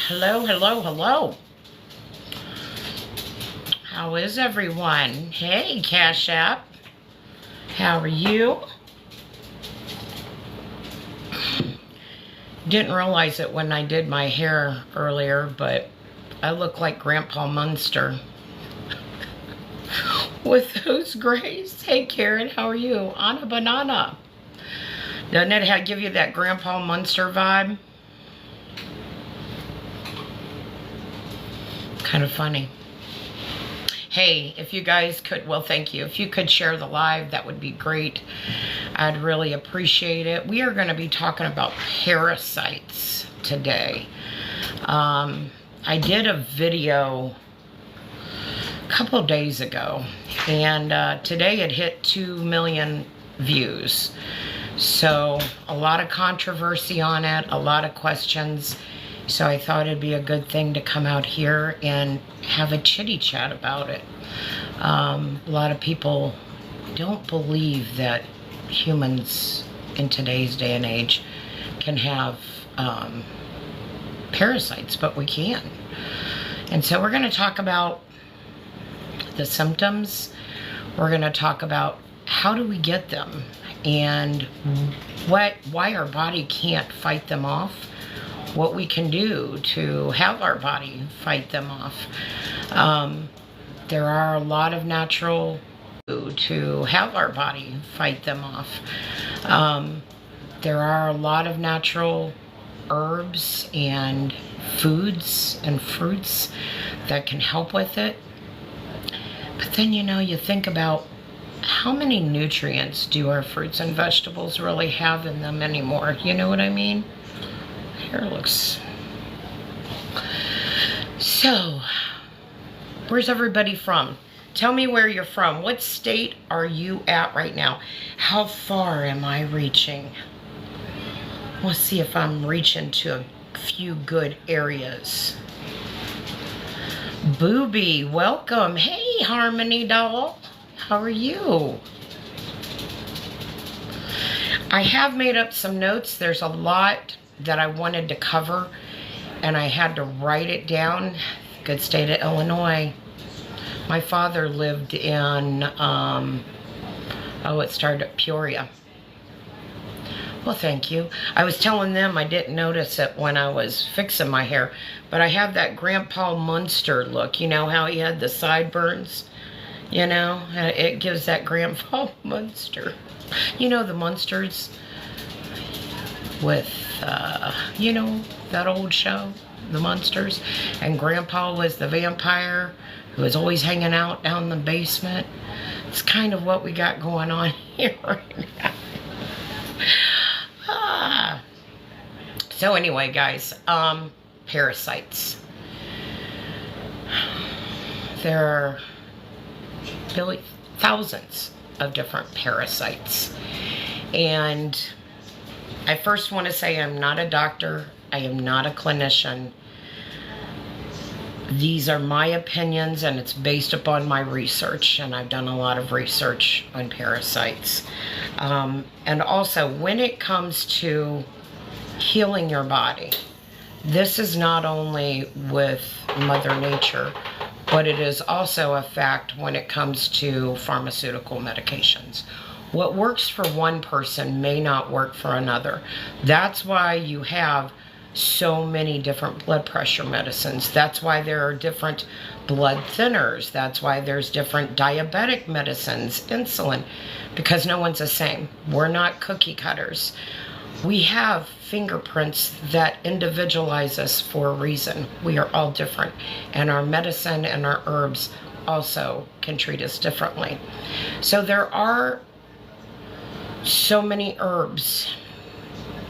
Hello, hello, hello. How is everyone? Hey, Cash App. How are you? Didn't realize it when I did my hair earlier, but I look like Grandpa Munster with those grays. Hey, Karen, how are you? On a banana. Doesn't it give you that Grandpa Munster vibe? Kind of funny. Hey, if you guys could, well, thank you. If you could share the live, that would be great. I'd really appreciate it. We are going to be talking about parasites today. I did a video a couple days ago, and today it hit 2 million views. So a lot of controversy on it, a lot of questions. So I thought it'd be a good thing to come out here and have a chitty chat about it. A lot of people don't believe that humans in today's day and age can have parasites, but we can. And so we're going to talk about the symptoms. We're going to talk about how do we get them and why our body can't fight them off. What we can do to have our body fight them off. There are a lot of natural to have our body fight them off. There are a lot of natural herbs and foods and fruits that can help with it. But then, you know, you think about how many nutrients do our fruits and vegetables really have in them anymore? You know what I mean? Hair looks... So, where's everybody from? Tell me where you're from. What state are you at right now? How far am I reaching? Let's see if I'm reaching to a few good areas. Booby, welcome. Hey, Harmony Doll. How are you? I have made up some notes. There's a lot that I wanted to cover, and I had to write it down. Good state of Illinois. My father lived in, it started at Peoria. Well, thank you. I was telling them I didn't notice it when I was fixing my hair, but I have that Grandpa Munster look. You know how he had the sideburns? You know, it gives that Grandpa Munster. You know the Munsters with, you know, that old show, The Munsters, and Grandpa was the vampire who was always hanging out down in the basement. It's kind of what we got going on here right now. So anyway, guys, parasites. There are thousands of different parasites, and I first want to say I'm not a doctor. I am not a clinician. These are my opinions, and it's based upon my research, and I've done a lot of research on parasites. And also, when it comes to healing your body, this is not only with Mother Nature, but it is also a fact when it comes to pharmaceutical medications. What works for one person may not work for another. That's why you have so many different blood pressure medicines. That's why there are different blood thinners. That's why there's different diabetic medicines, insulin, because no one's the same. We're not cookie cutters. We have fingerprints that individualize us for a reason. We are all different, and our medicine and our herbs also can treat us differently. So there are so many herbs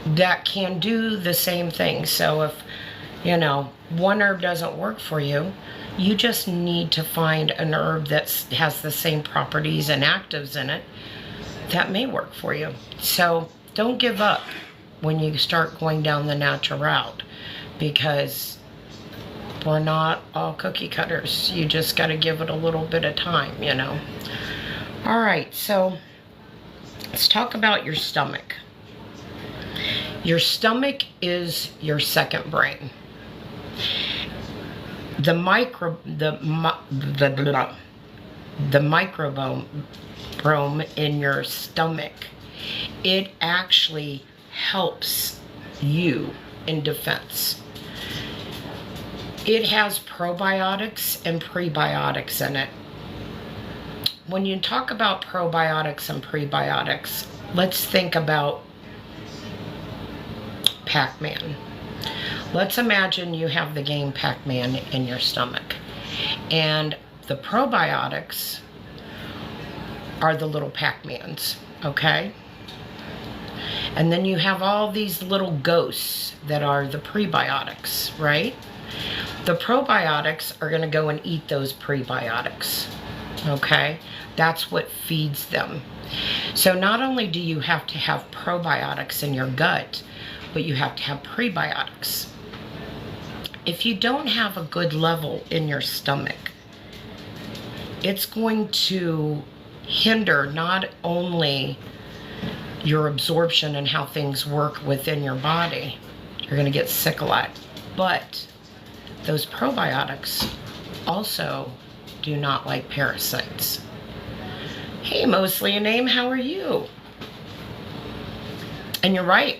that can do the same thing. So if, you know, one herb doesn't work for you, you just need to find an herb that has the same properties and actives in it that may work for you. So don't give up when you start going down the natural route, because we're not all cookie cutters. You just got to give it a little bit of time, you know. All right, so let's talk about your stomach. Your stomach is your second brain. the microbiome in your stomach, it actually helps you in defense. It has probiotics and prebiotics in it. When you talk about probiotics and prebiotics, let's think about Pac-Man. Let's imagine you have the game Pac-Man in your stomach, and the probiotics are the little Pac-Mans, okay? And then you have all these little ghosts that are the prebiotics, right? The probiotics are going to go and eat those prebiotics, okay? That's what feeds them. So not only do you have to have probiotics in your gut, but you have to have prebiotics. If you don't have a good level in your stomach, it's going to hinder not only your absorption and how things work within your body, you're going to get sick a lot, but those probiotics also do not like parasites. Hey, mostly a name, how are you? And you're right,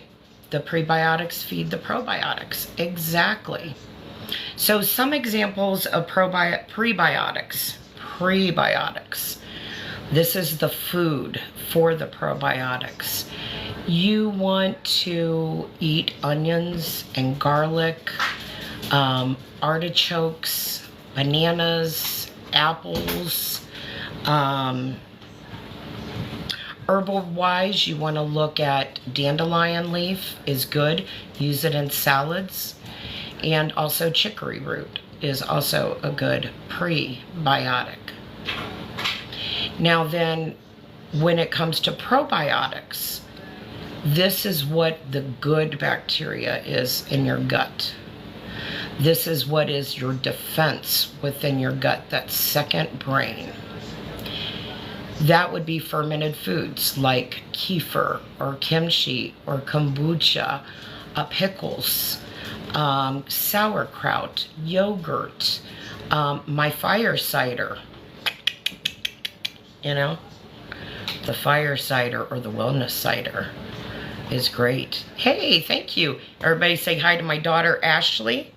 the prebiotics feed the probiotics. Exactly. So some examples of prebiotics. This is the food for the probiotics. You want to eat onions and garlic, artichokes, bananas, apples. Herbal-wise, you want to look at dandelion leaf is good. Use it in salads. And also chicory root is also a good prebiotic. Now then, when it comes to probiotics, this is what the good bacteria is in your gut. This is what is your defense within your gut, that second brain. That would be fermented foods like kefir or kimchi or kombucha, pickles, sauerkraut, yogurt, my fire cider. You know, the fire cider or the wellness cider is great. Hey, thank you. Everybody say hi to my daughter, Ashley.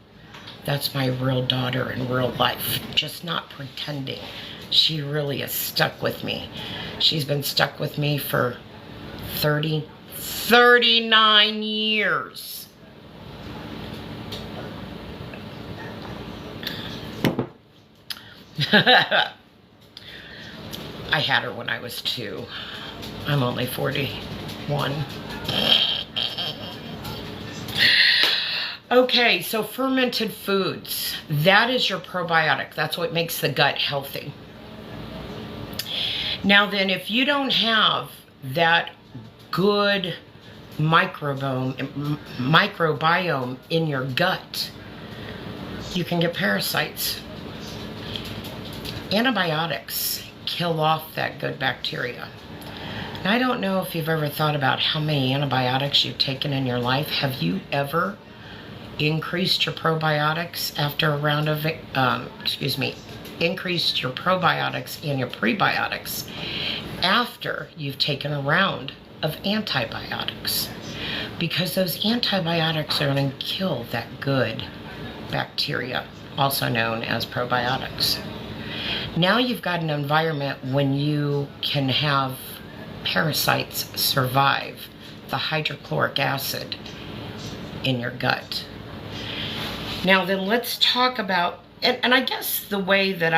That's my real daughter in real life, just not pretending. She really is stuck with me. She's been stuck with me for 39 years. I had her when I was 2. I'm only 41. Okay, so fermented foods. That is your probiotic. That's what makes the gut healthy. Now then, if you don't have that good microbiome in your gut, you can get parasites. Antibiotics kill off that good bacteria. And I don't know if you've ever thought about how many antibiotics you've taken in your life. Have you ever increased your probiotics after a round of, increased your probiotics and your prebiotics after you've taken a round of antibiotics? Because those antibiotics are going to kill that good bacteria, also known as probiotics. Now you've got an environment when you can have parasites survive the hydrochloric acid in your gut. Now then, let's talk about, and I guess the way that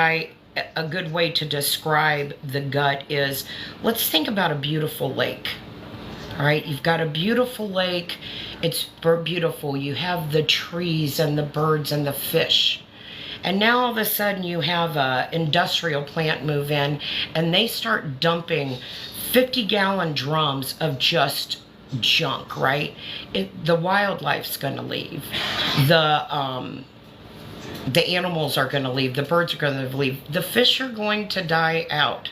a good way to describe the gut is, let's think about a beautiful lake. All right, you've got a beautiful lake. It's beautiful. You have the trees and the birds and the fish. And now all of a sudden you have an industrial plant move in and they start dumping 50-gallon drums of just junk, right? The wildlife's going to leave. The animals are going to leave. The birds are going to leave. The fish are going to die out.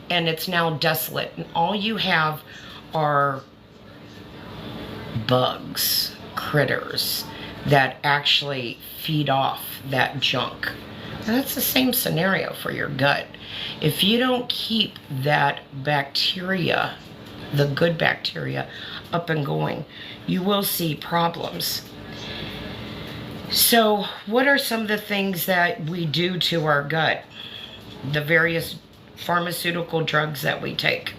And it's now desolate. And all you have are bugs, critters, that actually feed off that junk. And that's the same scenario for your gut. If you don't keep that bacteria, the good bacteria, up and going, you will see problems. So what are some of the things that we do to our gut? The various pharmaceutical drugs that we take,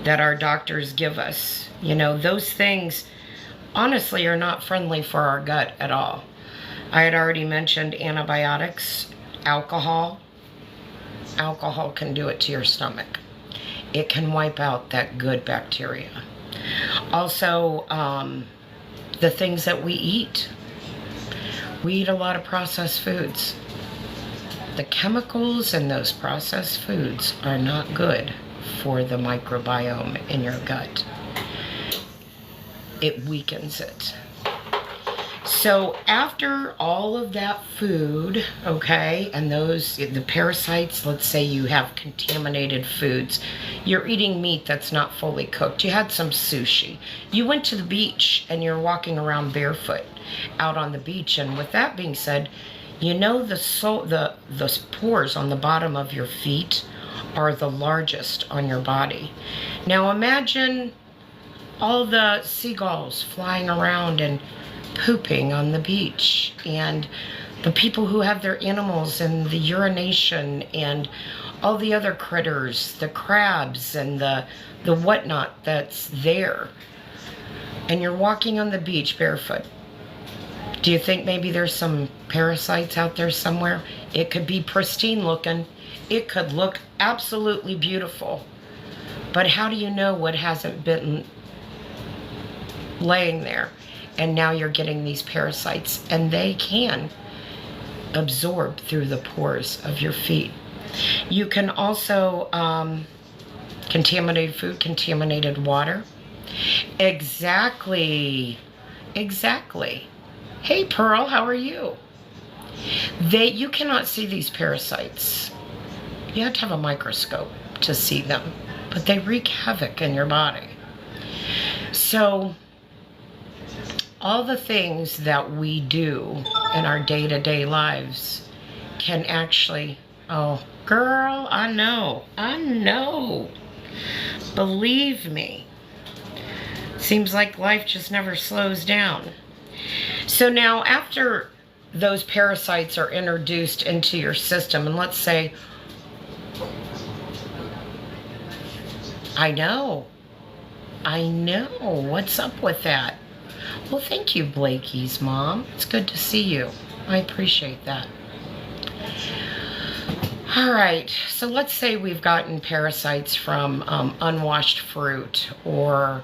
that our doctors give us, you know, those things honestly are not friendly for our gut at all. I had already mentioned antibiotics, alcohol. Alcohol can do it to your stomach. It can wipe out that good bacteria. Also, the things that we eat. We eat a lot of processed foods. The chemicals in those processed foods are not good for the microbiome in your gut. It weakens it. So after all of that food, okay, and the parasites, let's say you have contaminated foods, you're eating meat that's not fully cooked, you had some sushi, you went to the beach and you're walking around barefoot out on the beach, and with that being said, you know the pores on the bottom of your feet are the largest on your body. Now imagine all the seagulls flying around and pooping on the beach, and the people who have their animals and the urination and all the other critters, the crabs and the whatnot that's there. And you're walking on the beach barefoot. Do you think maybe there's some parasites out there somewhere? It could be pristine looking. It could look absolutely beautiful. But how do you know what hasn't been laying there? And now you're getting these parasites, and they can absorb through the pores of your feet. You can also contaminated food, contaminated water. Exactly. Hey Pearl, how are you? You cannot see these parasites. You have to have a microscope to see them, but they wreak havoc in your body. So all the things that we do in our day-to-day lives can actually, oh girl, I know, believe me, seems like life just never slows down. So now after those parasites are introduced into your system, and let's say, I know, what's up with that? Well, thank you, Blakey's mom. It's good to see you. I appreciate that. All right, so let's say we've gotten parasites from unwashed fruit or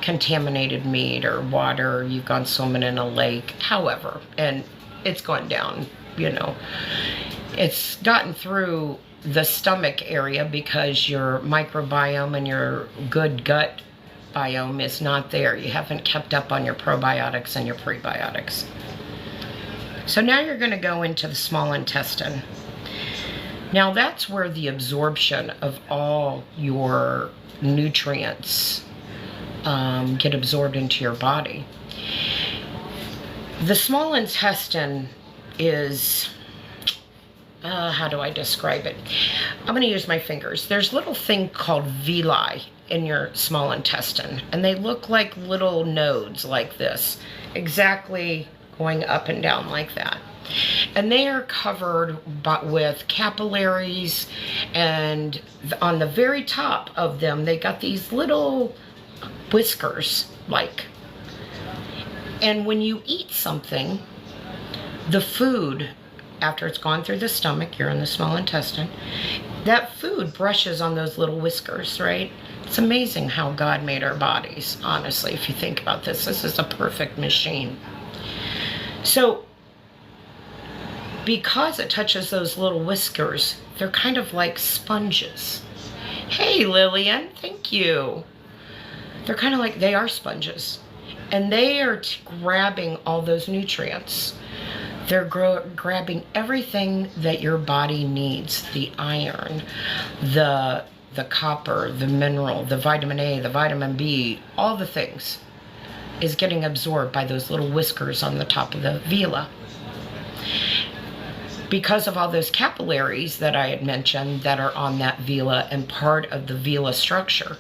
contaminated meat or water. You've gone swimming in a lake, however, and it's gone down, you know. It's gotten through the stomach area because your microbiome and your good gut biome is not there. You haven't kept up on your probiotics and your prebiotics. So now you're going to go into the small intestine. Now that's where the absorption of all your nutrients get absorbed into your body. The small intestine is, how do I describe it? I'm going to use my fingers. There's a little thing called villi in your small intestine, and they look like little nodes like this, exactly going up and down like that. And they are covered with capillaries, and on the very top of them, they got these little whiskers like. And when you eat something, the food, after it's gone through the stomach, you're in the small intestine, that food brushes on those little whiskers, right? It's amazing how God made our bodies, honestly, if you think about this. This is a perfect machine. So, because it touches those little whiskers, they're kind of like sponges. Hey, Lillian, thank you. They're kind of like, they are sponges. And they are grabbing all those nutrients. They're grabbing everything that your body needs. The iron, the copper, the mineral, the vitamin A, the vitamin B, all the things. is getting absorbed by those little whiskers on the top of the villi. Because of all those capillaries that I had mentioned that are on that villi and part of the villi structure,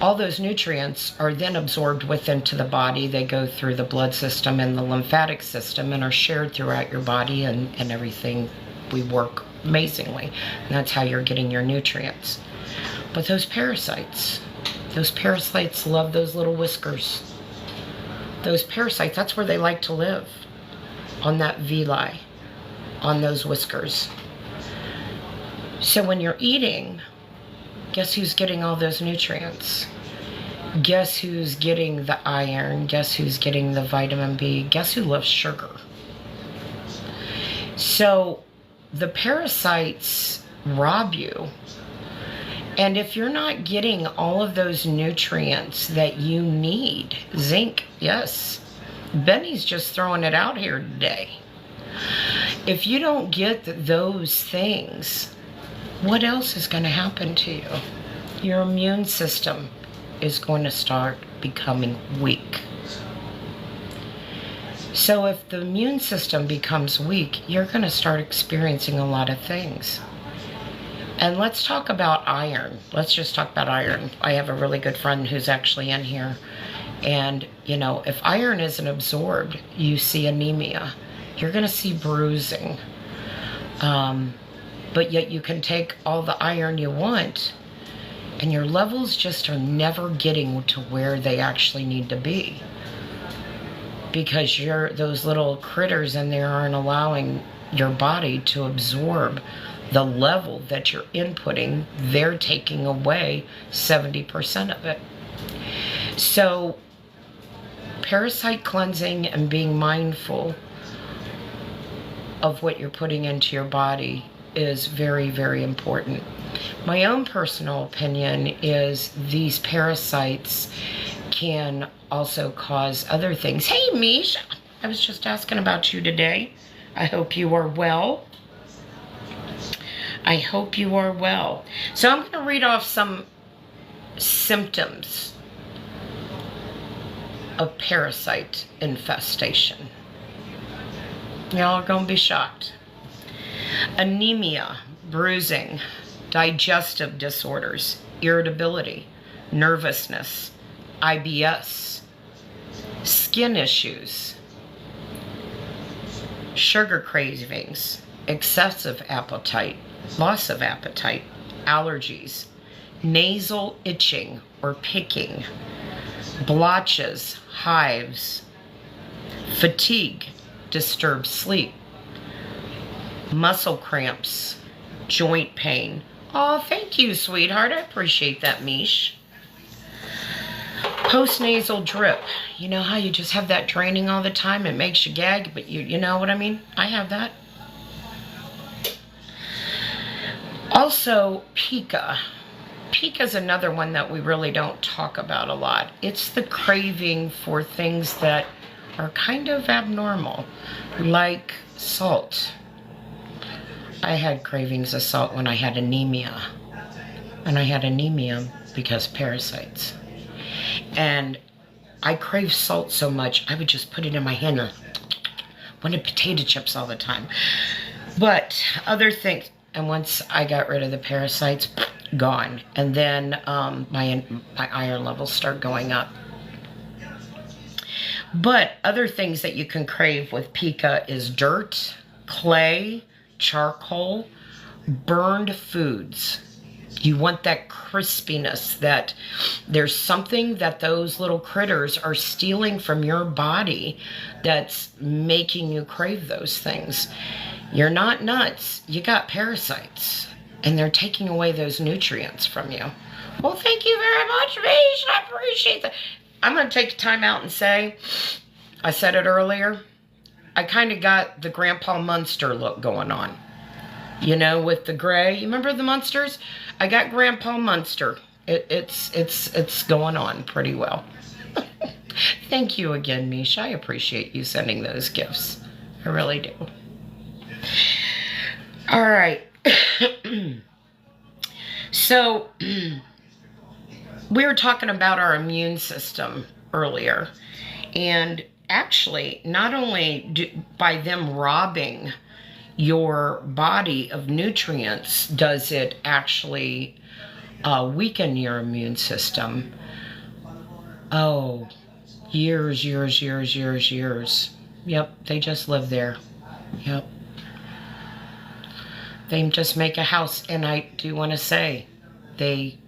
all those nutrients are then absorbed into the body. They go through the blood system and the lymphatic system and are shared throughout your body, and everything. We work amazingly. And that's how you're getting your nutrients. But those parasites love those little whiskers. Those parasites, that's where they like to live, on that villi, on those whiskers. So when you're eating, guess who's getting all those nutrients? Guess who's getting the iron? Guess who's getting the vitamin B? Guess who loves sugar? So the parasites rob you. And if you're not getting all of those nutrients that you need, zinc, yes, Benny's just throwing it out here today. If you don't get those things, what else is going to happen to you? Your immune system is going to start becoming weak. So if the immune system becomes weak, you're going to start experiencing a lot of things. And let's talk about iron. Let's just talk about iron. I have a really good friend who's actually in here. And, you know, if iron isn't absorbed, you see anemia. You're going to see bruising. But yet you can take all the iron you want, and your levels just are never getting to where they actually need to be. Because those little critters in there aren't allowing your body to absorb the level that you're inputting. They're taking away 70% of it. So parasite cleansing and being mindful of what you're putting into your body is very, very important. My own personal opinion is these parasites can also cause other things. Hey, Mish, I was just asking about you today. I hope you are well. I hope you are well. So I'm going to read off some symptoms of parasite infestation. Y'all are going to be shocked. Anemia, bruising, digestive disorders, irritability, nervousness, IBS, skin issues, sugar cravings, excessive appetite, loss of appetite, allergies, nasal itching or picking, blotches, hives, fatigue, disturbed sleep, muscle cramps, joint pain. Oh, thank you, sweetheart. I appreciate that, Mish. Postnasal drip. You know how you just have that draining all the time? It makes you gag, but you know what I mean? I have that. Also, pica. Pica is another one that we really don't talk about a lot. It's the craving for things that are kind of abnormal, like salt. I had cravings of salt when I had anemia. And I had anemia because parasites. And I craved salt so much, I would just put it in my hand and wanted potato chips all the time. But other things, and once I got rid of the parasites, gone. And then my iron levels start going up. But other things that you can crave with pica is dirt, clay, charcoal, burned foods. You want that crispiness, that there's something that those little critters are stealing from your body that's making you crave those things. You're not nuts. You got parasites, and they're taking away those nutrients from you. Well, thank you very much, Mish. I appreciate that. I'm going to take time out and say, I said it earlier, I kind of got the Grandpa Munster look going on. You know, with the gray. You remember the Munsters? I got Grandpa Munster. It's going on pretty well. Thank you again, Mish. I appreciate you sending those gifts. I really do. All right. So, we were talking about our immune system earlier. And actually, not only by them robbing your body of nutrients does it actually weaken your immune system. Oh, years. Yep, they just live there. Yep. They just make a house, and I do want to say, they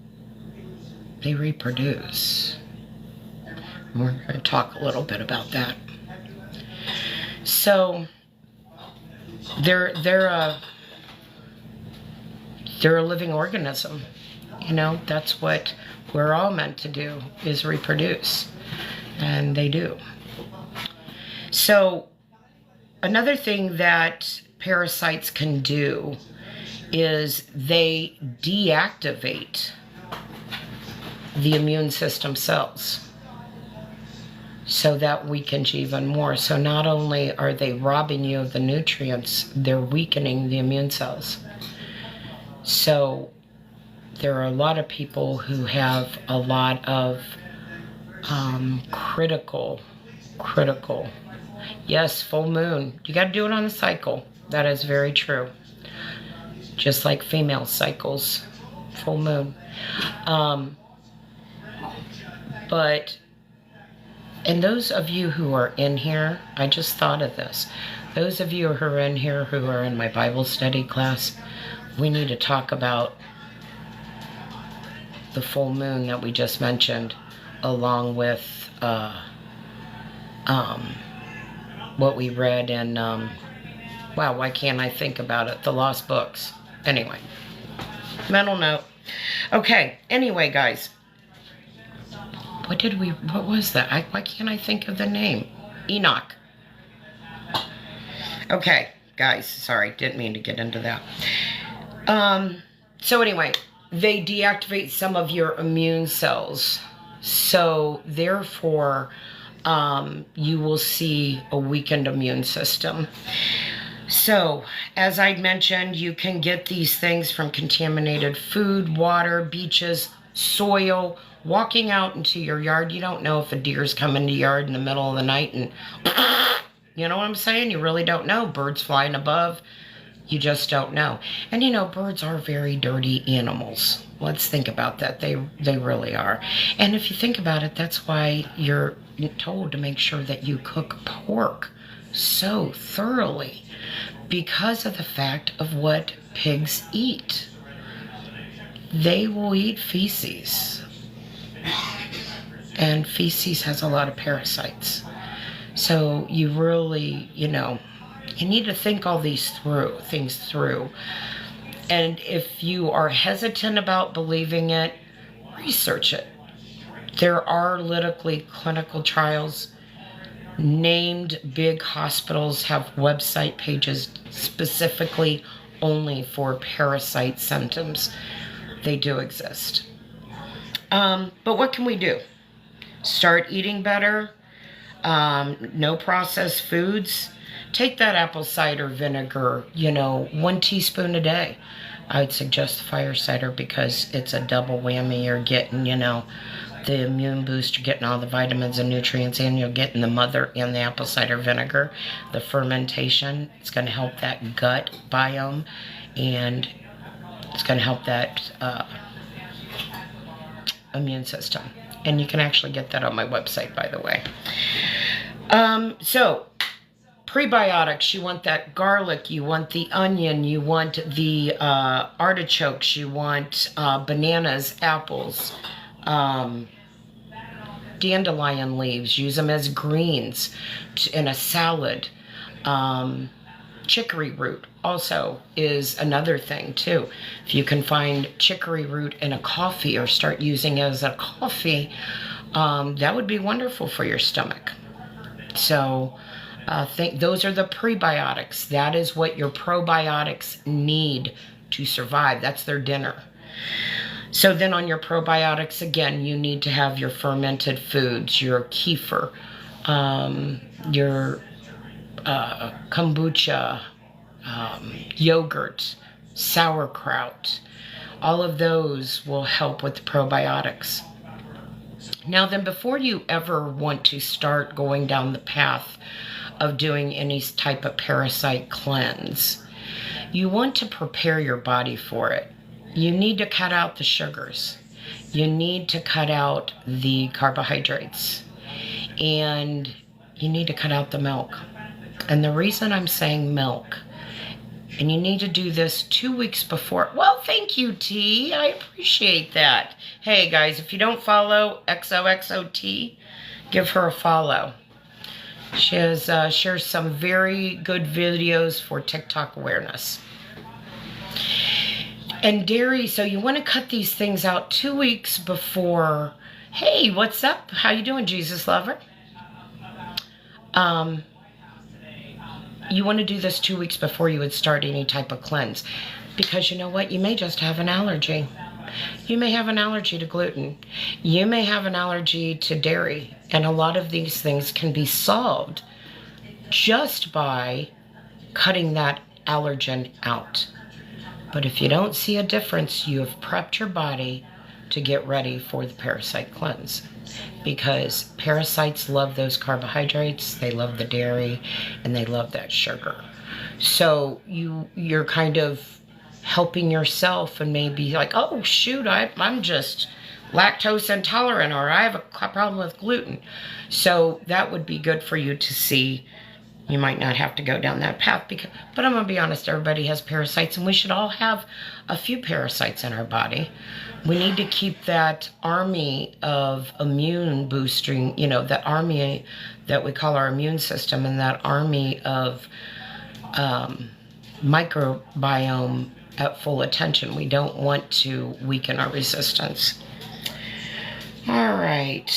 reproduce. We're going to talk a little bit about that. So they're a living organism. You know, that's what we're all meant to do, is reproduce, and they do. So another thing that parasites can do is they deactivate the immune system cells. So that weakens you even more. So not only are they robbing you of the nutrients, they're weakening the immune cells. So there are a lot of people who have a lot of critical, yes, full moon. You got to do it on the cycle. That is very true. Just like female cycles, full moon. And those of you who are in here, I just thought of this. Those of you who are in here who are in my Bible study class, we need to talk about the full moon that we just mentioned, along with what we read in, wow, why can't I think about it? The Lost Books. Anyway, mental note. Okay, anyway, guys. What was that? Why can't I think of the name? Enoch. Okay, guys, sorry, didn't mean to get into that. So anyway, they deactivate some of your immune cells. So therefore, you will see a weakened immune system. So, as I mentioned, you can get these things from contaminated food, water, beaches, soil, walking out into your yard. You don't know if a deer's come into your yard in the middle of the night and, you know what I'm saying? You really don't know. Birds flying above. You just don't know. And you know, birds are very dirty animals. Let's think about that. They really are. And if you think about it, that's why you're told to make sure that you cook pork so thoroughly, because of the fact of what pigs eat. They will eat feces. And feces has a lot of parasites. So you really, you know, you need to think all these things through. And if you are hesitant about believing it, research it. There are literally clinical trials. Named big hospitals have website pages specifically only for parasite symptoms. They do exist. But what can we do? Start eating better. No processed foods. Take that apple cider vinegar, 1 teaspoon a day. I would suggest fire cider because it's a double whammy. You're getting, the immune boost, you're getting all the vitamins and nutrients, and you're getting the mother and the apple cider vinegar. The fermentation, it's going to help that gut biome, and it's going to help that immune system. And you can actually get that on my website, by the way. So, prebiotics, you want that garlic, you want the onion, you want the artichokes, you want bananas, apples, dandelion leaves, use them as greens in a salad. Chicory root also is another thing too. If you can find chicory root in a coffee or start using it as a coffee, that would be wonderful for your stomach. So those are the prebiotics. That is what your probiotics need to survive. That's their dinner. So then on your probiotics, again, you need to have your fermented foods, your kefir, your kombucha, yogurt, sauerkraut. All of those will help with the probiotics. Now then, before you ever want to start going down the path of doing any type of parasite cleanse, you want to prepare your body for it. You need to cut out the sugars. You need to cut out the carbohydrates. And you need to cut out the milk. And the reason I'm saying milk, and you need to do this 2 weeks before. Well, thank you, T. I appreciate that. Hey, guys, if you don't follow XOXOT, give her a follow. She has shares some very good videos for TikTok awareness. And dairy, so you want to cut these things out 2 weeks before. Hey, what's up? How you doing, Jesus lover? You want to do this 2 weeks before you would start any type of cleanse. Because you know what? You may just have an allergy. You may have an allergy to gluten. You may have an allergy to dairy. And a lot of these things can be solved just by cutting that allergen out. But if you don't see a difference, you have prepped your body to get ready for the parasite cleanse. Because parasites love those carbohydrates, they love the dairy, and they love that sugar. So you're kind of helping yourself and maybe like, oh shoot, I'm just lactose intolerant, or I have a problem with gluten. So that would be good for you to see. You might not have to go down that path, but I'm going to be honest, everybody has parasites, and we should all have a few parasites in our body. We need to keep that army of immune boosting, you know, that army that we call our immune system, and that army of microbiome at full attention. We don't want to weaken our resistance. All right.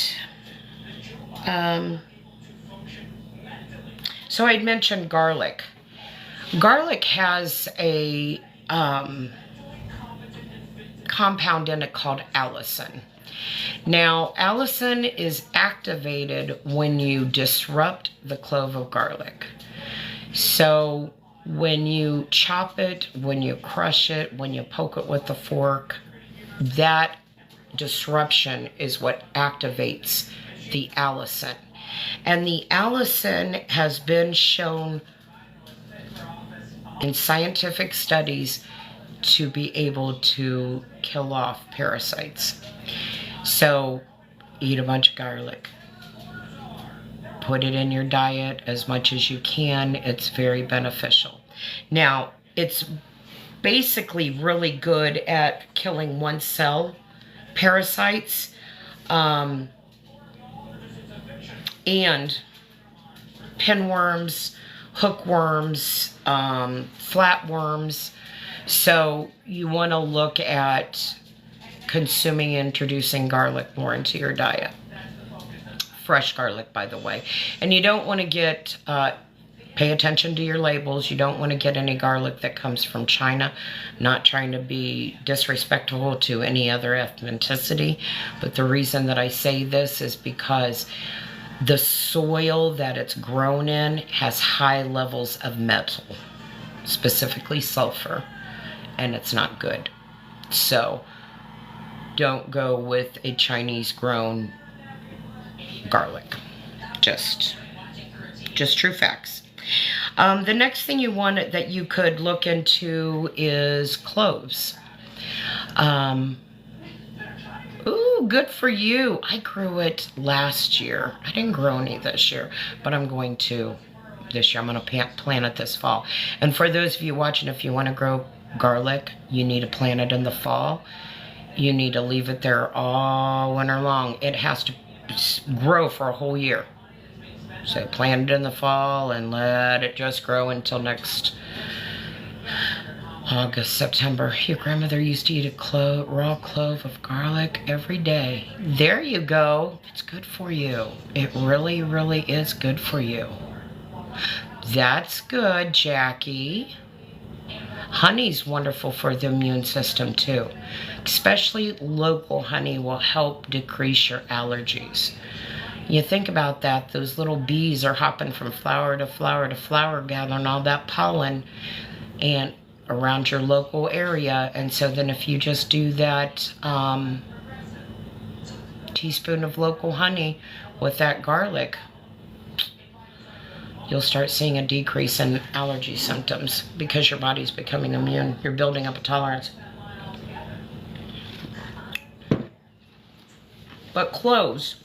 So I'd mentioned garlic. Garlic has a compound in it called allicin. Now, allicin is activated when you disrupt the clove of garlic. So when you chop it, when you crush it, when you poke it with a fork, that disruption is what activates the allicin. And the allicin has been shown in scientific studies to be able to kill off parasites. So eat a bunch of garlic. Put it in your diet as much as you can. It's very beneficial. Now, it's basically really good at killing one cell parasites. And pinworms, hookworms, flatworms. So you want to look at consuming and introducing garlic more into your diet. Fresh garlic, by the way. And you don't want to get, pay attention to your labels. You don't want to get any garlic that comes from China. Not trying to be disrespectful to any other ethnicity. But the reason that I say this is because the soil that it's grown in has high levels of metal, specifically sulfur, and it's not good. So don't go with a Chinese grown garlic. Just true facts. The next thing you want that you could look into is cloves. Ooh, good for you. I grew it last year. I didn't grow any this year, but I'm going to this year. I'm going to plant it this fall. And for those of you watching, if you want to grow garlic, you need to plant it in the fall. You need to leave it there all winter long. It has to grow for a whole year. So plant it in the fall and let it just grow until next August, September. Your grandmother used to eat a raw clove of garlic every day. There you go. It's good for you. It really, really is good for you. That's good, Jackie. Honey's wonderful for the immune system too. Especially local honey will help decrease your allergies. You think about that, those little bees are hopping from flower to flower to flower, gathering all that pollen and around your local area. And so then if you just do that teaspoon of local honey with that garlic, you'll start seeing a decrease in allergy symptoms because your body's becoming immune. You're building up a tolerance. But cloves.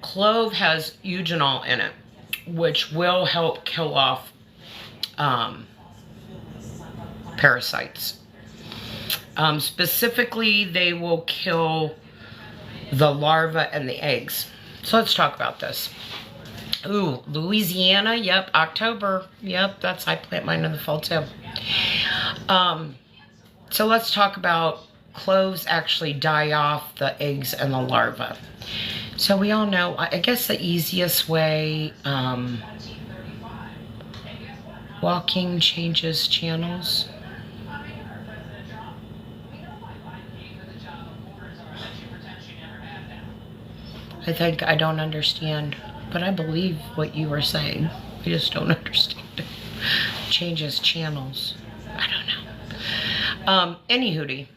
Clove has eugenol in it, which will help kill off parasites. Specifically, they will kill the larva and the eggs. So let's talk about this. Ooh, Louisiana, yep, October, yep, I plant mine in the fall too. So let's talk about cloves actually die off the eggs and the larva. So we all know, I guess the easiest way, walking changes channels. I think I don't understand, but I believe what you were saying. I just don't understand it. Changes channels. I don't know. Anywho,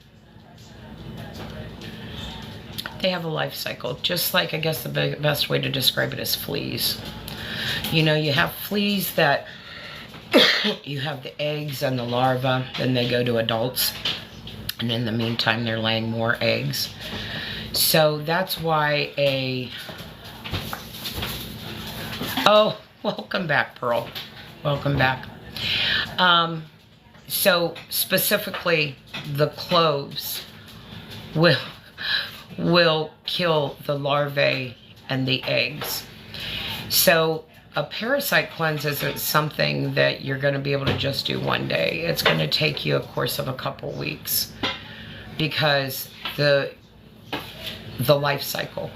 they have a life cycle. Just like, I guess the best way to describe it is fleas. You know, you have fleas that you have the eggs and the larva, then they go to adults. And in the meantime, they're laying more eggs. So that's why oh, welcome back, Pearl. Welcome back. So specifically, the cloves will kill the larvae and the eggs. So a parasite cleanse isn't something that you're going to be able to just do one day. It's going to take you a course of a couple weeks, because the life cycle.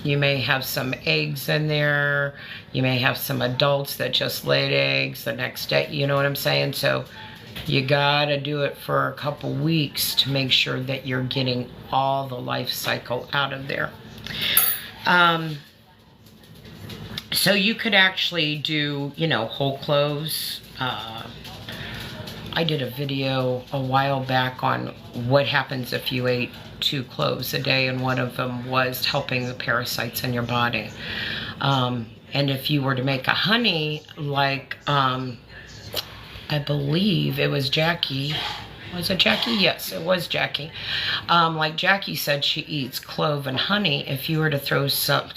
You may have some eggs in there. You may have some adults that just laid eggs the next day. You know what I'm saying? So you gotta do it for a couple weeks to make sure that you're getting all the life cycle out of there. So you could actually do, you know, whole cloves. I did a video a while back on what happens if you ate 2 cloves a day, and one of them was helping the parasites in your body. And if you were to make a honey, like I believe it was Jackie. Was it Jackie? Yes, it was Jackie. Like Jackie said, she eats clove and honey. If you were to throw some,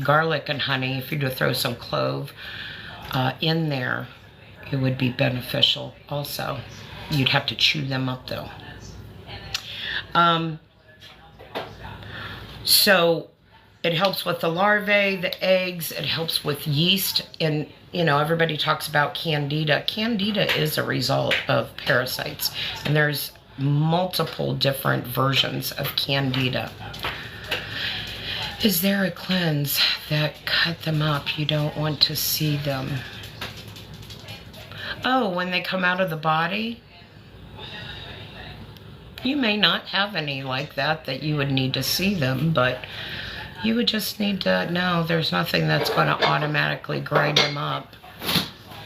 garlic and honey, if you were to throw some clove in there, it would be beneficial also. You'd have to chew them up though. So it helps with the larvae, the eggs, it helps with yeast. And, you know, everybody talks about candida. Candida is a result of parasites. And there's multiple different versions of candida. Is there a cleanse that cut them up? You don't want to see them. Oh, when they come out of the body? You may not have any like that you would need to see them, but you would just need to know there's nothing that's going to automatically grind them up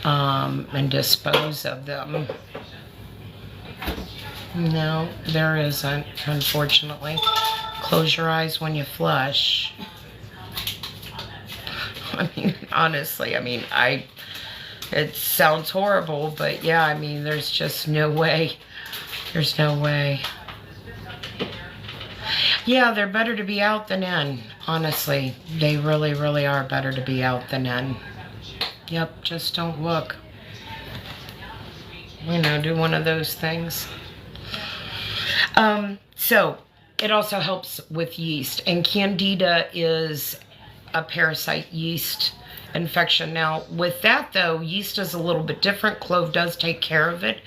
and dispose of them. No, there isn't, unfortunately. Close your eyes when you flush. I mean, honestly, it sounds horrible, but yeah, I mean, there's just no way. There's no way. Yeah, they're better to be out than in. Honestly, they really, really are better to be out than in. Yep, just don't look. You know, do one of those things. So, it also helps with yeast. And candida is a parasite yeast infection. Now, with that though, yeast is a little bit different. Clove does take care of it.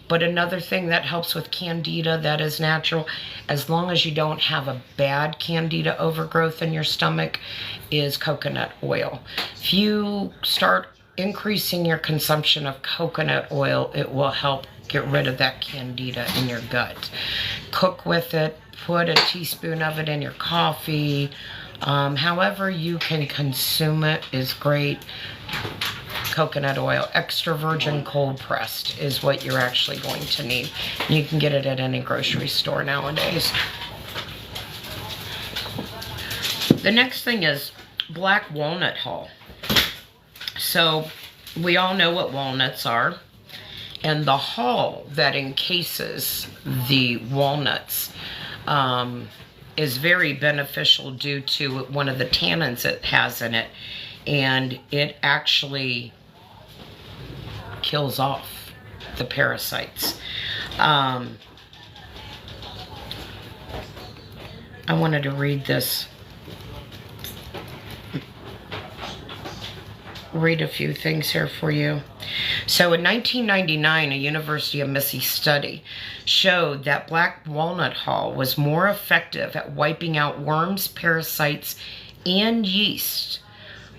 But another thing that helps with candida that is natural, as long as you don't have a bad candida overgrowth in your stomach, is coconut oil. If you start increasing your consumption of coconut oil, it will help get rid of that candida in your gut. Cook with it, put a teaspoon of it in your coffee. However you can consume it is great. Coconut oil, extra virgin cold pressed is what you're actually going to need. You can get it at any grocery store nowadays. The next thing is black walnut hull. So we all know what walnuts are. And the hull that encases the walnuts is very beneficial due to one of the tannins it has in it. And it actually kills off the parasites. I wanted to read this. Read a few things here for you. So in 1999, a University of Mississippi study showed that black walnut hull was more effective at wiping out worms, parasites, and yeast,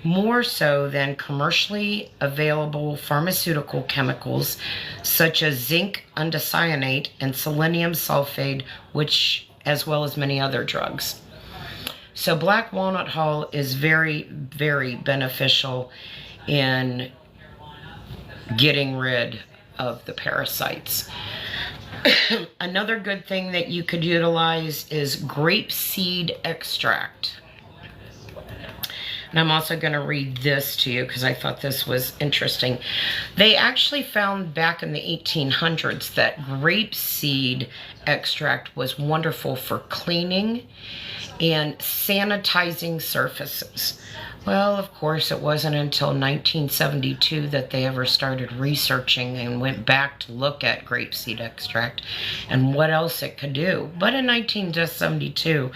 more so than commercially available pharmaceutical chemicals such as zinc undecyanate and selenium sulfate, which as well as many other drugs. So black walnut hull is very, very beneficial in getting rid of the parasites. Another good thing that you could utilize is grapeseed extract. And I'm also going to read this to you because I thought this was interesting. They actually found back in the 1800s that grapeseed extract was wonderful for cleaning and sanitizing surfaces. Well, of course, it wasn't until 1972 that they ever started researching and went back to look at grapeseed extract and what else it could do. But in 1972,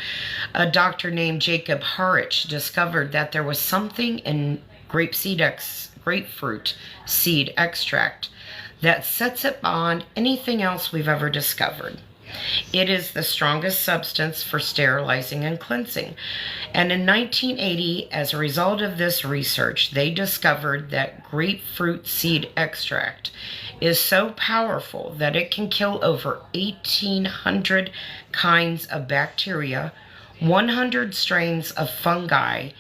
a doctor named Jacob Harich discovered that there was something in grapefruit seed extract that sets it beyond anything else we've ever discovered. It is the strongest substance for sterilizing and cleansing. And in 1980, as a result of this research, they discovered that grapefruit seed extract is so powerful that it can kill over 1,800 kinds of bacteria, 100 strains of fungi,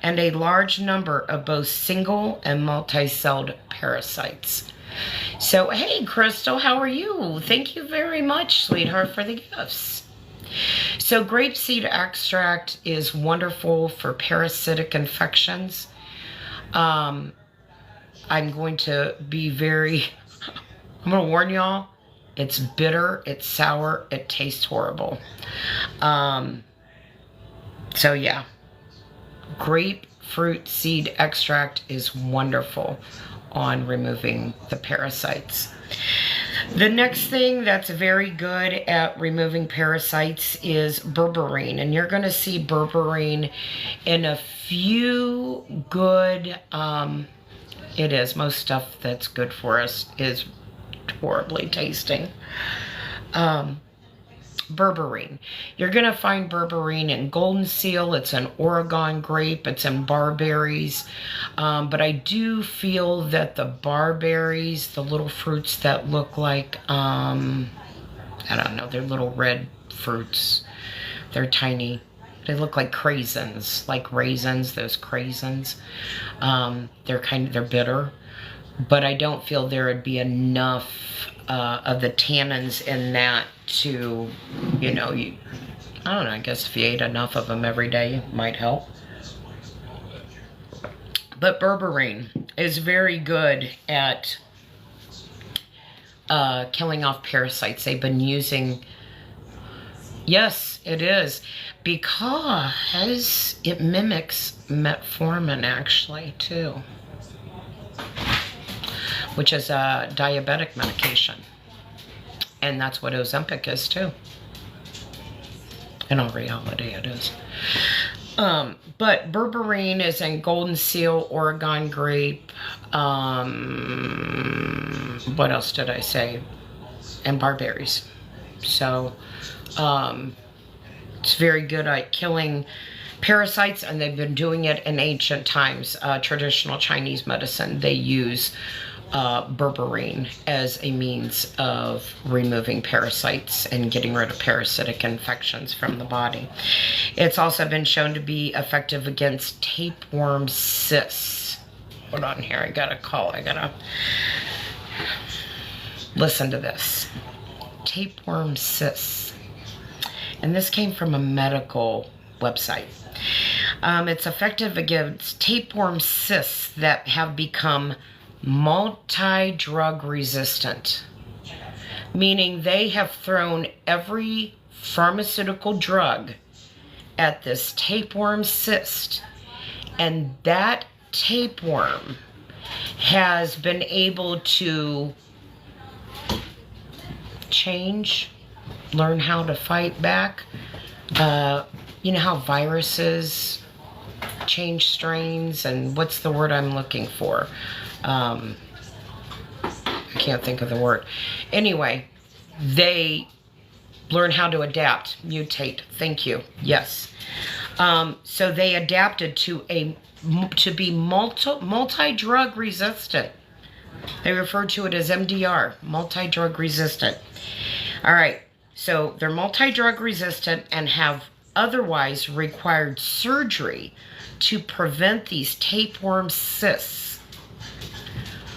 and a large number of both single and multi-celled parasites. So, hey, Crystal, how are you? Thank you very much, sweetheart, for the gifts. So, grapeseed extract is wonderful for parasitic infections. I'm going to warn y'all, it's bitter, it's sour, it tastes horrible. So, yeah, grapefruit seed extract is wonderful on removing the parasites. The next thing that's very good at removing parasites is berberine, and you're going to see berberine in a few good, most stuff that's good for us is horribly tasting. Berberine. You're going to find berberine in golden seal, it's in Oregon grape, it's in barberries, but I do feel that the barberries, the little fruits that look like, I don't know, they're little red fruits, they're tiny, they look like craisins, like raisins, those craisins, they're bitter, but I don't feel there would be enough of the tannins in that to, I don't know, I guess if you ate enough of them every day, it might help. But berberine is very good at killing off parasites. They've been using, yes, it is, because it mimics metformin actually too, which is a diabetic medication. And that's what Ozempic is too. In all reality, it is. But berberine is in golden seal, Oregon grape. What else did I say? And barberries. So, it's very good at killing parasites, and they've been doing it in ancient times. Traditional Chinese medicine, they use berberine as a means of removing parasites and getting rid of parasitic infections from the body. It's also been shown to be effective against tapeworm cysts. Hold on here, I gotta listen to this. Tapeworm cysts. And this came from a medical website. It's effective against tapeworm cysts that have become multi-drug resistant, meaning they have thrown every pharmaceutical drug at this tapeworm cyst, and that tapeworm has been able to change, learn how to fight back. You know how viruses change strains, and what's the word I'm looking for? I can't think of the word. Anyway, they learn how to adapt, mutate. Thank you. Yes. So they adapted to be multi-drug resistant. They refer to it as MDR, multi-drug resistant. All right. So they're multi-drug resistant and have otherwise required surgery to prevent these tapeworm cysts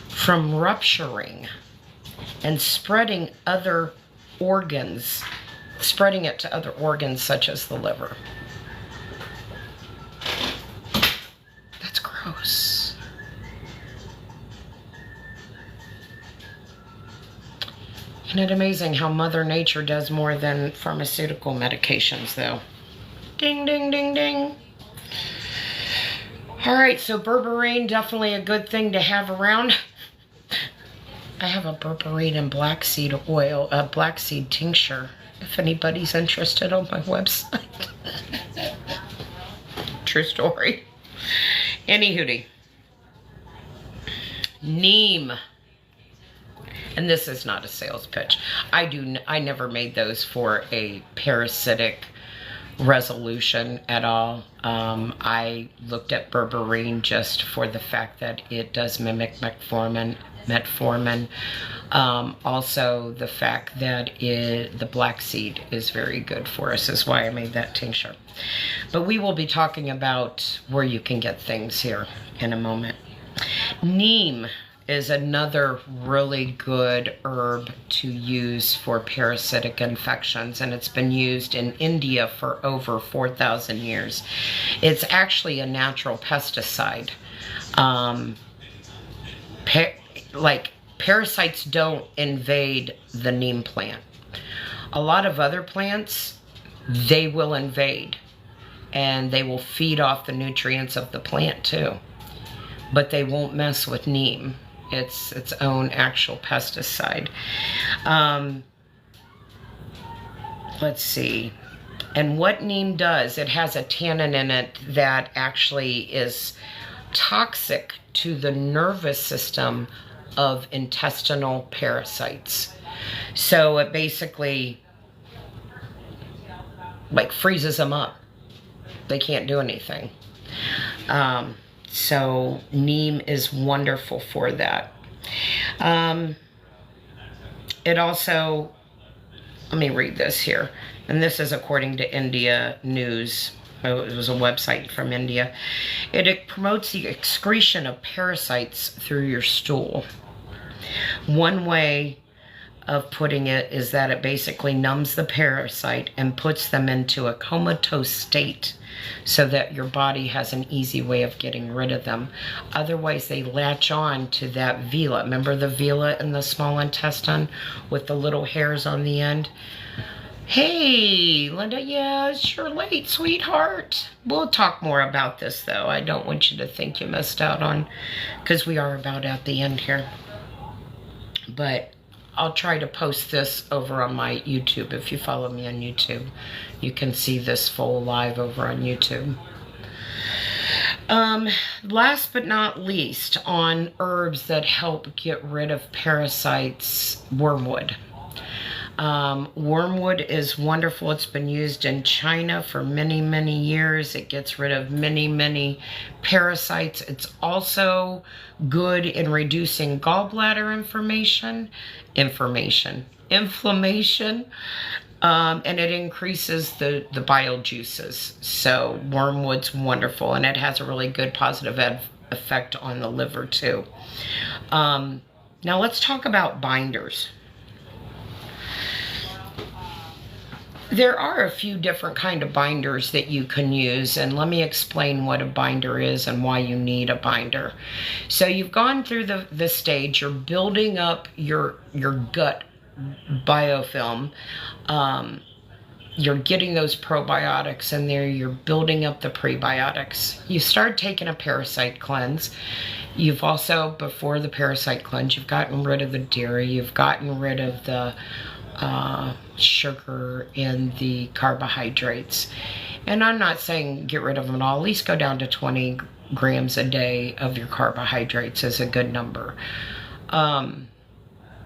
from rupturing and spreading other organs, spreading it to other organs such as the liver. That's gross. Isn't it amazing how Mother Nature does more than pharmaceutical medications, though? Ding, ding, ding, ding. All right, so berberine, definitely a good thing to have around. I have a berberine and black seed oil, a black seed tincture, if anybody's interested, on my website. True story. Anywhooty. Neem. And this is not a sales pitch. I never made those for a parasitic resolution at all. I looked at berberine just for the fact that it does mimic metformin. Also the fact that the black seed is very good for us is why I made that tincture. But we will be talking about where you can get things here in a moment. Neem is another really good herb to use for parasitic infections, and it's been used in India for over 4,000 years. It's actually a natural pesticide. Parasites don't invade the neem plant. A lot of other plants, they will invade, and they will feed off the nutrients of the plant too, but they won't mess with neem. It's its own actual pesticide. Let's see. And what neem does, it has a tannin in it that actually is toxic to the nervous system of intestinal parasites. So it basically freezes them up. They can't do anything. So neem is wonderful for that. It also, let me read this here. And this is according to India News. It was a website from India. It promotes the excretion of parasites through your stool. One way of putting it is that it basically numbs the parasite and puts them into a comatose state so that your body has an easy way of getting rid of them. Otherwise, they latch on to that villi. Remember the villi in the small intestine with the little hairs on the end? Hey, Linda, yeah, it's your late, sweetheart. We'll talk more about this, though. I don't want you to think you missed out on, because we are about at the end here. But I'll try to post this over on my YouTube. If you follow me on YouTube, you can see this full live over on YouTube. Last but not least, on herbs that help get rid of parasites, wormwood. Wormwood is wonderful. It's been used in China for many, many years. It gets rid of many, many parasites. It's also good in reducing gallbladder inflammation, and it increases the bile juices. So wormwood's wonderful, and it has a really good positive effect on the liver too. Now let's talk about binders. There are a few different kind of binders that you can use, and let me explain what a binder is and why you need a binder. So you've gone through the stage, you're building up your gut biofilm. You're getting those probiotics in there, you're building up the prebiotics. You start taking a parasite cleanse. You've also, before the parasite cleanse, you've gotten rid of the dairy, you've gotten rid of the sugar and the carbohydrates. And I'm not saying get rid of them at all. At least go down to 20 grams a day of your carbohydrates is a good number.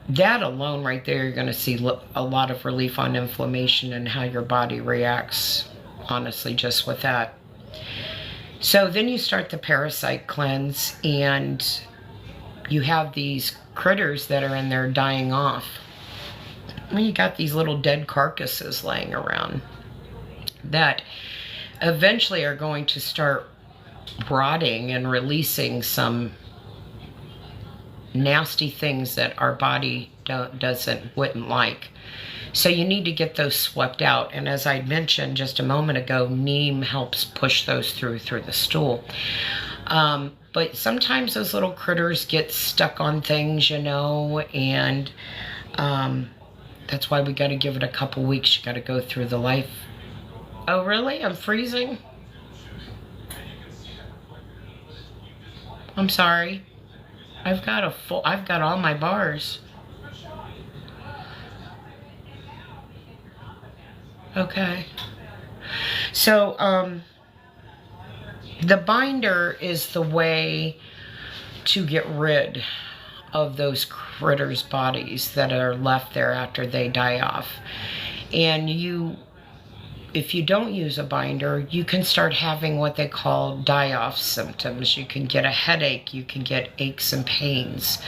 That alone right there, you're going to see a lot of relief on inflammation and how your body reacts, honestly, just with that. So then you start the parasite cleanse, and you have these critters that are in there dying off. Well, you got these little dead carcasses laying around that eventually are going to start rotting and releasing some nasty things that our body wouldn't like. So you need to get those swept out. And as I mentioned just a moment ago, neem helps push those through the stool. But sometimes those little critters get stuck on things, you know, and that's why we got to give it a couple weeks. You got to go through the life. Oh, really? I'm freezing? I'm sorry. I've got all my bars. Okay. So, the binder is the way to get rid of those critters' bodies that are left there after they die off. And if you don't use a binder, you can start having what they call die-off symptoms. You can get a headache, you can get aches and pains,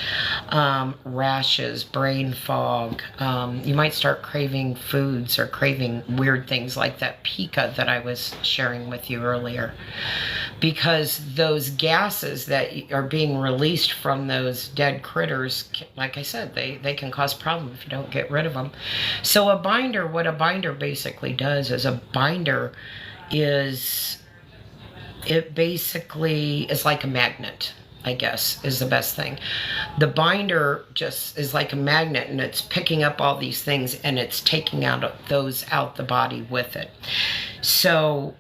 rashes, brain fog. You might start craving foods or craving weird things like that pica that I was sharing with you earlier. Because those gases that are being released from those dead critters, like I said, they can cause problems if you don't get rid of them. So what a binder basically does is it basically is like a magnet, I guess, is the best thing. The binder just is like a magnet, and it's picking up all these things, and it's taking those out the body with it. So,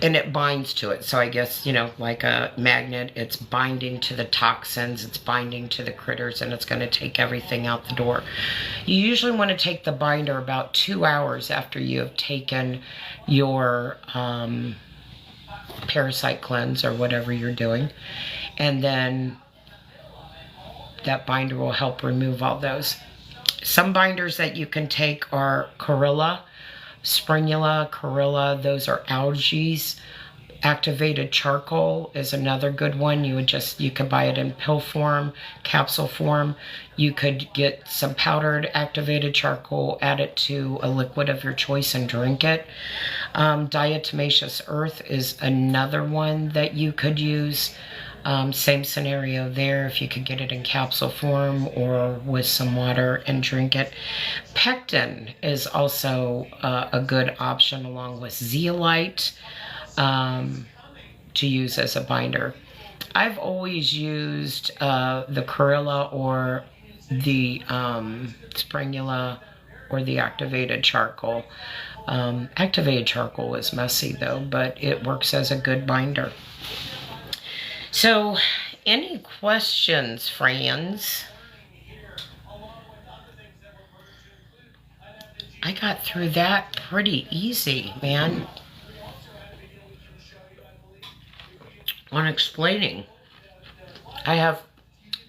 and it binds to it. So I guess, you know, like a magnet, it's binding to the toxins, it's binding to the critters, and it's going to take everything out the door. You usually want to take the binder about 2 hours after you have taken your parasite cleanse or whatever you're doing. And then that binder will help remove all those. Some binders that you can take are Corilla, Springula, Corilla, those are algae. Activated charcoal is another good one. You could buy it in pill form, capsule form. You could get some powdered activated charcoal, add it to a liquid of your choice and drink it. Diatomaceous earth is another one that you could use. Same scenario there, if you could get it in capsule form or with some water and drink it. Pectin is also a good option, along with zeolite, to use as a binder. I've always used the Corilla or the Springula or the activated charcoal. Activated charcoal is messy though, but it works as a good binder. So, any questions, friends? I got through that pretty easy, man. On explaining. I have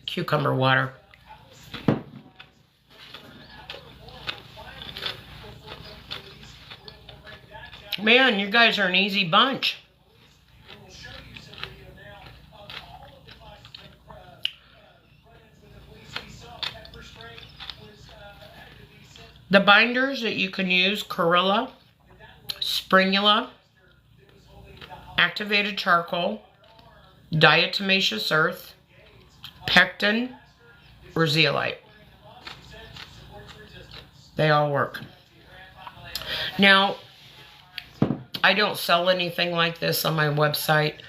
cucumber water. Man, you guys are an easy bunch. The binders that you can use, Corilla, Springula, activated charcoal, diatomaceous earth, pectin, or zeolite. They all work. Now, I don't sell anything like this on my website.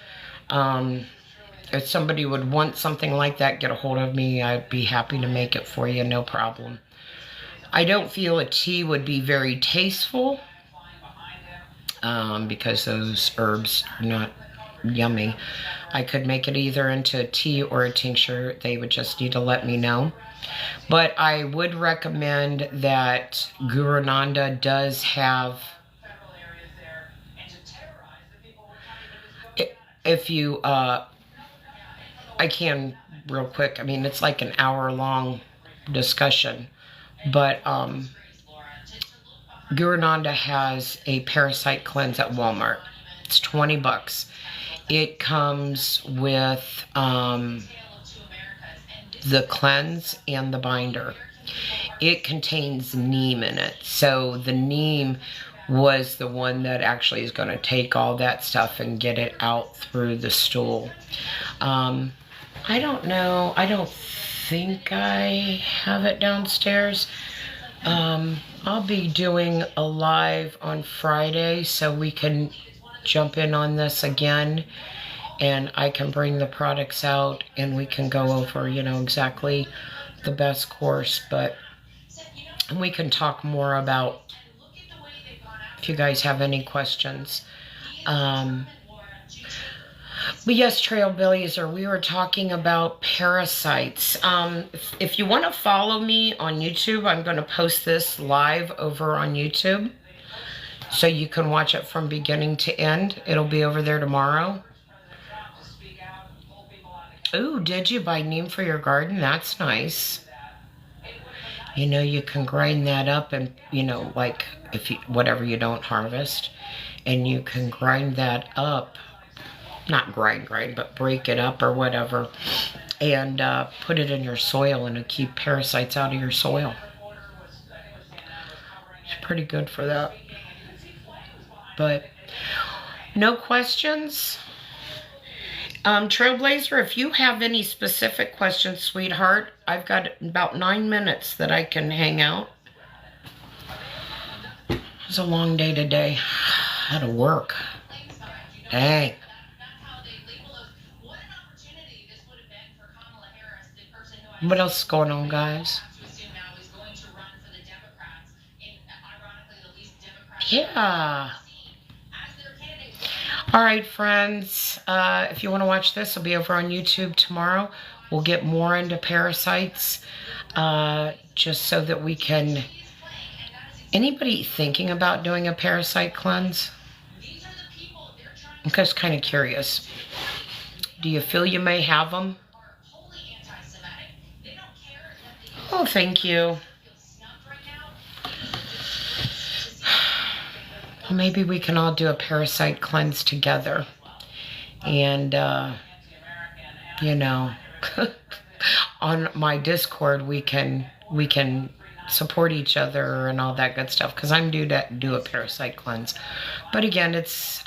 If somebody would want something like that, get a hold of me. I'd be happy to make it for you, no problem. I don't feel a tea would be very tasteful because those herbs are not yummy. I could make it either into a tea or a tincture. They would just need to let me know. But I would recommend that Guru Nanda does have, if you, I can real quick. I mean, it's like an hour-long discussion. But Guru Nanda has a parasite cleanse at Walmart. It's 20 bucks. It comes with the cleanse and the binder. It contains neem in it. So the neem was the one that actually is going to take all that stuff and get it out through the stool. I don't know. I don't think I have it downstairs. I'll be doing a live on Friday so we can jump in on this again, and I can bring the products out and we can go over, you know, exactly the best course. But we can talk more about, if you guys have any questions. But yes, Trailblazer, we were talking about parasites. If you want to follow me on YouTube, I'm going to post this live over on YouTube, so you can watch it from beginning to end. It'll be over there tomorrow. Ooh, did you buy neem for your garden? That's nice. You know, you can grind that up and, you know, like if you, whatever you don't harvest, and you can grind that up. Not grind, but break it up or whatever, and put it in your soil, and it'll keep parasites out of your soil. It's pretty good for that. But no questions? Trailblazer, if you have any specific questions, sweetheart, I've got about 9 minutes that I can hang out. It was a long day today. I had to work. Dang. What else is going on, guys? Yeah. All right, friends. If you want to watch this, it'll be over on YouTube tomorrow. We'll get more into parasites, just so that we can... Anybody thinking about doing a parasite cleanse? I'm just kind of curious. Do you feel you may have them? Oh, thank you. Maybe we can all do a parasite cleanse together. And, you know, on my Discord, we can support each other and all that good stuff. Because I'm due to do a parasite cleanse. But again, it's,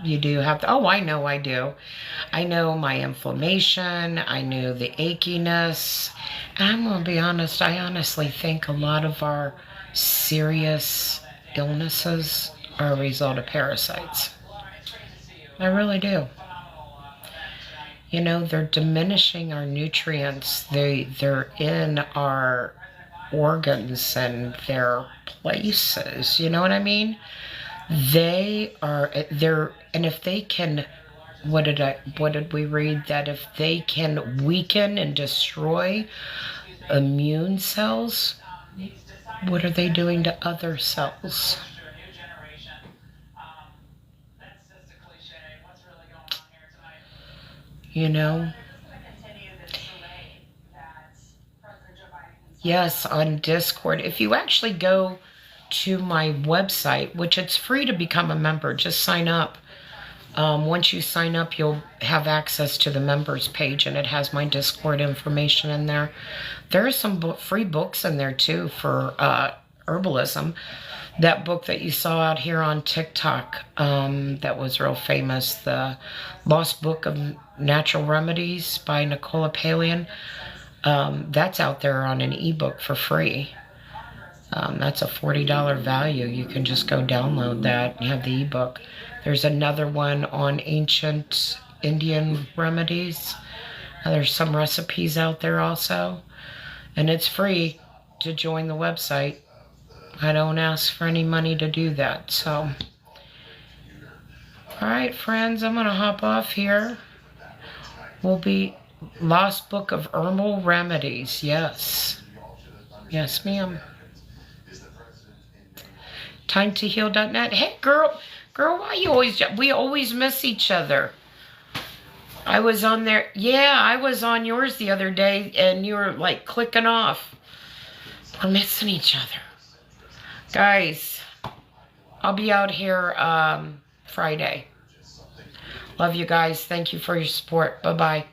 you do have to, oh, I know I do. I know my inflammation. I know the achiness. And I'm going to be honest, I honestly think a lot of our serious illnesses are a result of parasites. I really do. You know, they're diminishing our nutrients. They're in our organs and their places. You know what I mean? They're, and if they can, what did we read? That if they can weaken and destroy immune cells, what are they doing to other cells? You know? Yes, on Discord. If you actually go to my website, which it's free to become a member, just sign up. Once you sign up, you'll have access to the members page, and it has my Discord information in there. There are some free books in there too for herbalism. That book that you saw out here on TikTok, that was real famous, The Lost Book of Natural Remedies by Nicola Palian. That's out there on an ebook for free. That's a $40 value. You can just go download that and have the ebook. There's another one on ancient Indian remedies. There's some recipes out there also. And it's free to join the website. I don't ask for any money to do that. So, alright friends, I'm going to hop off here. Will be Lost Book of Herbal Remedies. Yes. Yes, ma'am. TimeToHeal.net. Hey, girl, why you we always miss each other. I was on there. Yeah, I was on yours the other day, and you were like clicking off. We're missing each other. Guys, I'll be out here Friday. Love you guys. Thank you for your support. Bye-bye.